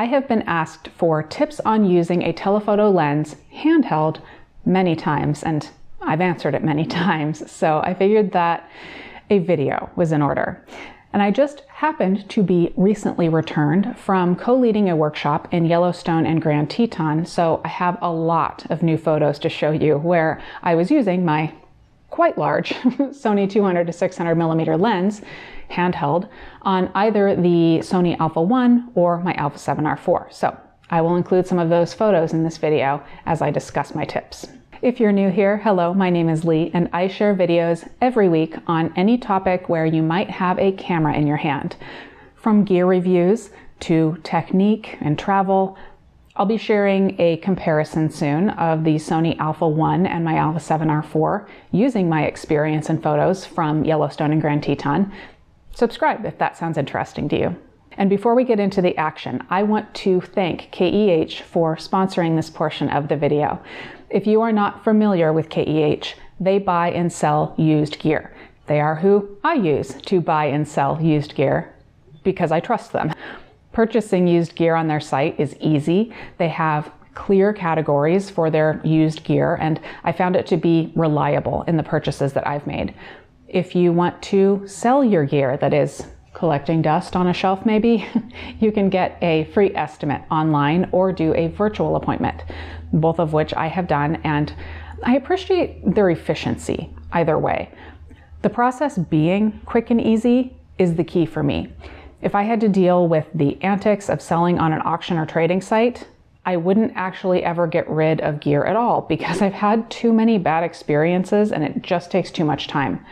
I have been asked for tips on using a telephoto lens handheld many times, and I've answered it many times, so I figured that a video was in order. And I just happened to be recently returned from co-leading a workshop in Yellowstone and Grand Teton, so I have a lot of new photos to show you where I was using my quite large Sony 200 to 600 millimeter lens handheld on either the Sony Alpha 1 or my Alpha 7R4. So I will include some of those photos in this video as I discuss my tips. If you're new here, hello, my name is Lee, and I share videos every week on any topic where you might have a camera in your hand. From gear reviews to technique and travel, I'll be sharing a comparison soon of the Sony Alpha 1 and my Alpha 7R4 using my experience and photos from Yellowstone and Grand Teton. Subscribe if that sounds interesting to you. And before we get into the action, I want to thank KEH for sponsoring this portion of the video. If you are not familiar with KEH, they buy and sell used gear. They are who I use to buy and sell used gear because I trust them. Purchasing used gear on their site is easy. They have clear categories for their used gear, and I found it to be reliable in the purchases that I've made. If you want to sell your gear that is collecting dust on a shelf maybe, you can get a free estimate online or do a virtual appointment, both of which I have done, and I appreciate their efficiency either way. The process being quick and easy is the key for me. If I had to deal with the antics of selling on an auction or trading site, I wouldn't actually ever get rid of gear at all because I've had too many bad experiences and it just takes too much time.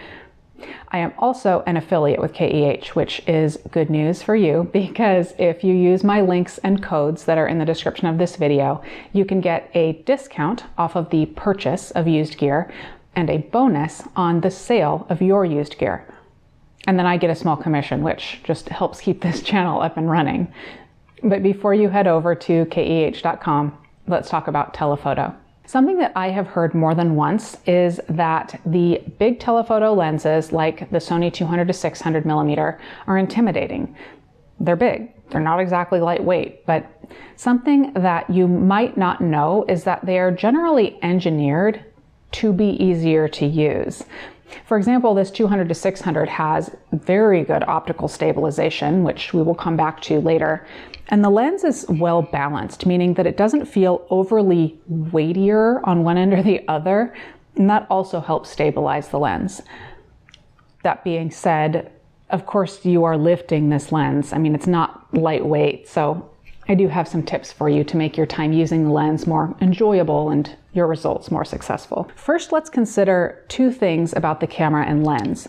I am also an affiliate with KEH, which is good news for you because if you use my links and codes that are in the description of this video, you can get a discount off of the purchase of used gear and a bonus on the sale of your used gear. And then I get a small commission, which just helps keep this channel up and running. But before you head over to keh.com, let's talk about telephoto. Something that I have heard more than once is that the big telephoto lenses like the Sony 200 to 600 millimeter are intimidating. They're big. They're not exactly lightweight, but something that you might not know is that they are generally engineered to be easier to use. For example, this 200 to 600 has very good optical stabilization, which we will come back to later. And the lens is well balanced, meaning that it doesn't feel overly weightier on one end or the other, and that also helps stabilize the lens. That being said, of course you are lifting this lens. I mean, it's not lightweight, so I do have some tips for you to make your time using the lens more enjoyable and your results more successful. First, let's consider two things about the camera and lens.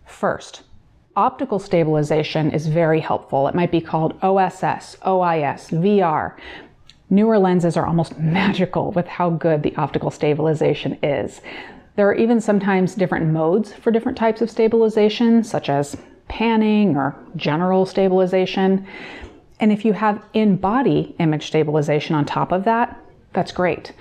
First, optical stabilization is very helpful. It might be called OSS, OIS, VR. Newer lenses are almost magical with how good the optical stabilization is. There are even sometimes different modes for different types of stabilization, such as panning or general stabilization. And if you have in-body image stabilization on top of that, that's great.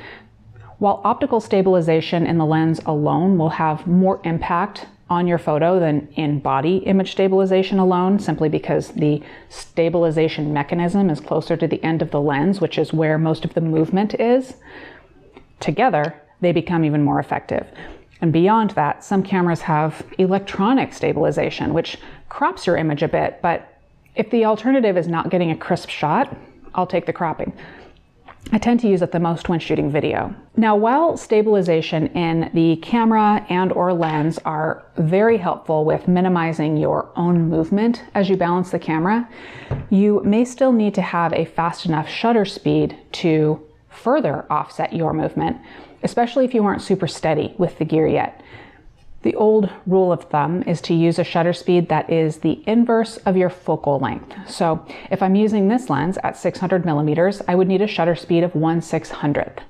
While optical stabilization in the lens alone will have more impact on your photo than in-body image stabilization alone, simply because the stabilization mechanism is closer to the end of the lens, which is where most of the movement is, together they become even more effective. And beyond that, some cameras have electronic stabilization, which crops your image a bit, but if the alternative is not getting a crisp shot, I'll take the cropping. I tend to use it the most when shooting video. Now, while stabilization in the camera and or lens are very helpful with minimizing your own movement as you balance the camera, you may still need to have a fast enough shutter speed to further offset your movement, especially if you aren't super steady with the gear yet. The old rule of thumb is to use a shutter speed that is the inverse of your focal length. So if I'm using this lens at 600 millimeters, I would need a shutter speed of 1/600th.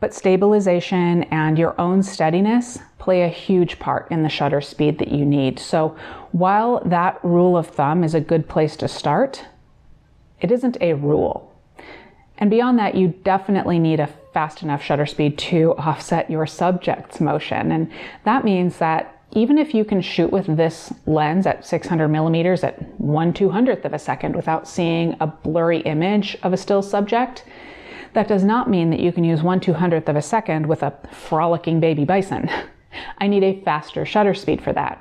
But stabilization and your own steadiness play a huge part in the shutter speed that you need. So while that rule of thumb is a good place to start, it isn't a rule. And beyond that, you definitely need a fast enough shutter speed to offset your subject's motion. And that means that even if you can shoot with this lens at 600 millimeters at 1/200th of a second without seeing a blurry image of a still subject, that does not mean that you can use 1/200th of a second with a frolicking baby bison. I need a faster shutter speed for that.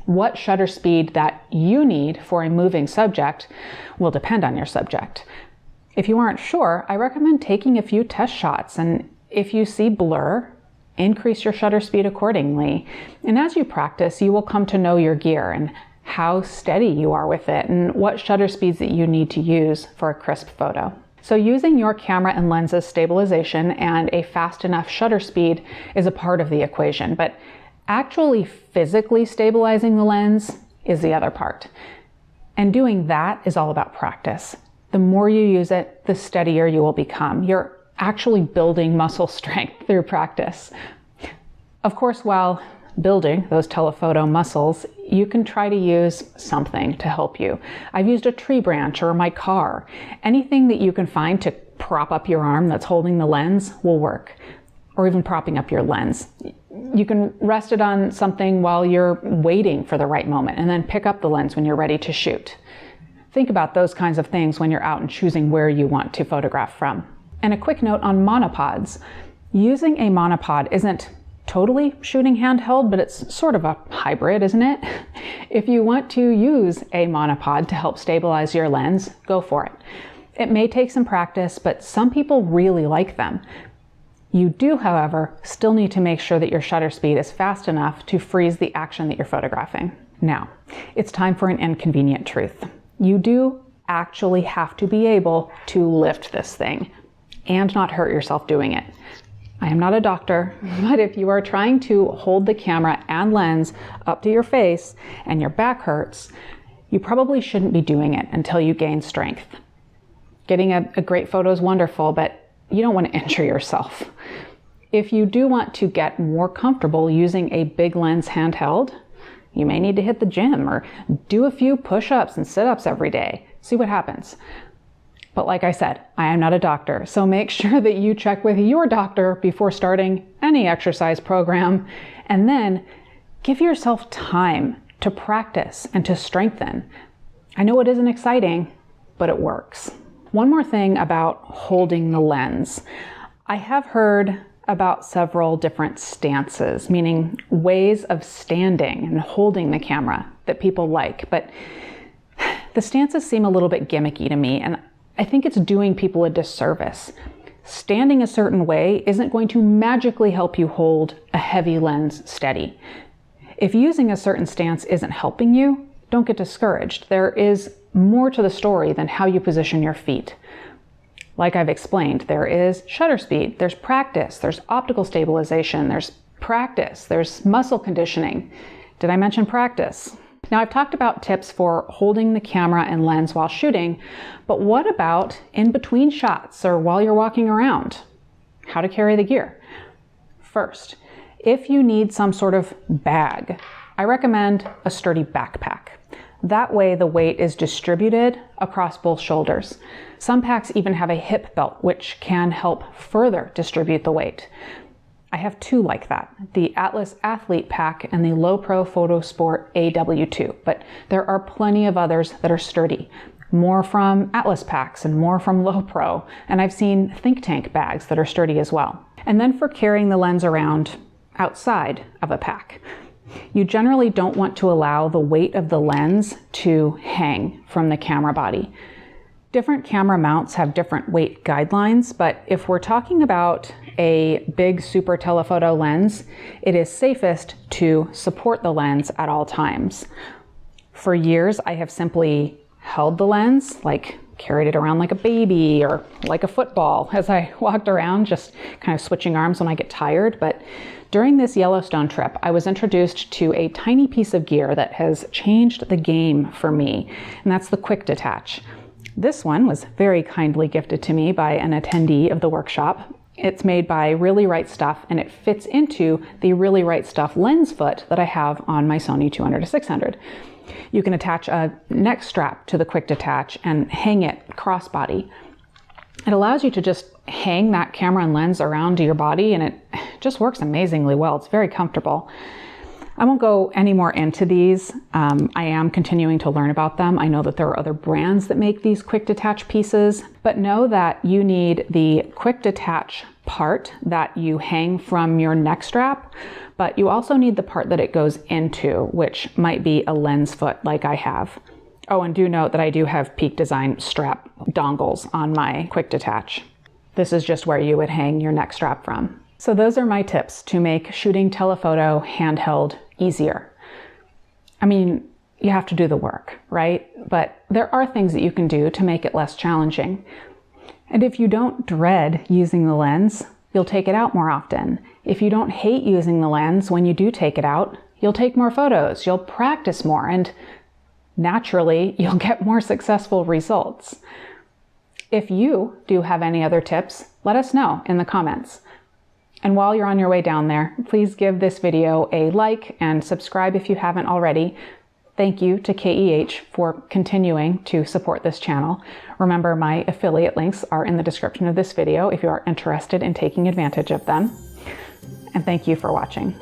What shutter speed that you need for a moving subject will depend on your subject. If you aren't sure, I recommend taking a few test shots, and if you see blur, increase your shutter speed accordingly. And as you practice, you will come to know your gear and how steady you are with it and what shutter speeds that you need to use for a crisp photo. So using your camera and lens's stabilization and a fast enough shutter speed is a part of the equation, but actually physically stabilizing the lens is the other part. And doing that is all about practice. The more you use it, the steadier you will become. You're actually building muscle strength through practice. Of course, while building those telephoto muscles, you can try to use something to help you. I've used a tree branch or my car. Anything that you can find to prop up your arm that's holding the lens will work, or even propping up your lens. You can rest it on something while you're waiting for the right moment and then pick up the lens when you're ready to shoot. Think about those kinds of things when you're out and choosing where you want to photograph from. And a quick note on monopods. Using a monopod isn't totally shooting handheld, but it's sort of a hybrid, isn't it? If you want to use a monopod to help stabilize your lens, go for it. It may take some practice, but some people really like them. You do, however, still need to make sure that your shutter speed is fast enough to freeze the action that you're photographing. Now, it's time for an inconvenient truth. You do actually have to be able to lift this thing and not hurt yourself doing it. I am not a doctor, but if you are trying to hold the camera and lens up to your face and your back hurts, you probably shouldn't be doing it until you gain strength. Getting a great photo is wonderful, but you don't want to injure yourself. If you do want to get more comfortable using a big lens handheld, you may need to hit the gym or do a few push-ups and sit-ups every day. See what happens. But like I said, I am not a doctor, so make sure that you check with your doctor before starting any exercise program, and then give yourself time to practice and to strengthen. I know it isn't exciting, but it works. One more thing about holding the lens. I have heard about several different stances, meaning ways of standing and holding the camera that people like, but the stances seem a little bit gimmicky to me, and I think it's doing people a disservice. Standing a certain way isn't going to magically help you hold a heavy lens steady. If using a certain stance isn't helping you, don't get discouraged. There is more to the story than how you position your feet. Like I've explained, there is shutter speed, there's practice, there's optical stabilization, there's practice, there's muscle conditioning. Did I mention practice? Now, I've talked about tips for holding the camera and lens while shooting, but what about in between shots or while you're walking around? How to carry the gear? First, if you need some sort of bag, I recommend a sturdy backpack. That way the weight is distributed across both shoulders. Some packs even have a hip belt, which can help further distribute the weight. I have two like that, the Atlas Athlete Pack and the Lowepro Photosport AW2, but there are plenty of others that are sturdy. More from Atlas packs and more from Lowepro, and I've seen Think Tank bags that are sturdy as well. And then for carrying the lens around outside of a pack, you generally don't want to allow the weight of the lens to hang from the camera body. Different camera mounts have different weight guidelines, but if we're talking about a big super telephoto lens, it is safest to support the lens at all times. For years, I have simply held the lens, like carried it around like a baby or like a football as I walked around, just kind of switching arms when I get tired. But during this Yellowstone trip, I was introduced to a tiny piece of gear that has changed the game for me, and that's the Quick Detach. This one was very kindly gifted to me by an attendee of the workshop. It's made by Really Right Stuff, and it fits into the Really Right Stuff lens foot that I have on my Sony 200-600. You can attach a neck strap to the Quick Detach and hang it crossbody. It allows you to just hang that camera and lens around to your body, and it just works amazingly well. It's very comfortable. I won't go any more into these. I am continuing to learn about them. I know that there are other brands that make these quick detach pieces, but know that you need the quick detach part that you hang from your neck strap, but you also need the part that it goes into, which might be a lens foot like I have. Oh, and do note that I do have Peak Design strap dongles on my quick detach. This is just where you would hang your neck strap from. So those are my tips to make shooting telephoto handheld easier. I mean, you have to do the work, right? But there are things that you can do to make it less challenging. And if you don't dread using the lens, you'll take it out more often. If you don't hate using the lens when you do take it out, you'll take more photos, you'll practice more, and naturally, you'll get more successful results. If you do have any other tips, let us know in the comments. And while you're on your way down there, please give this video a like and subscribe if you haven't already. Thank you to KEH for continuing to support this channel. Remember, my affiliate links are in the description of this video if you are interested in taking advantage of them. And thank you for watching.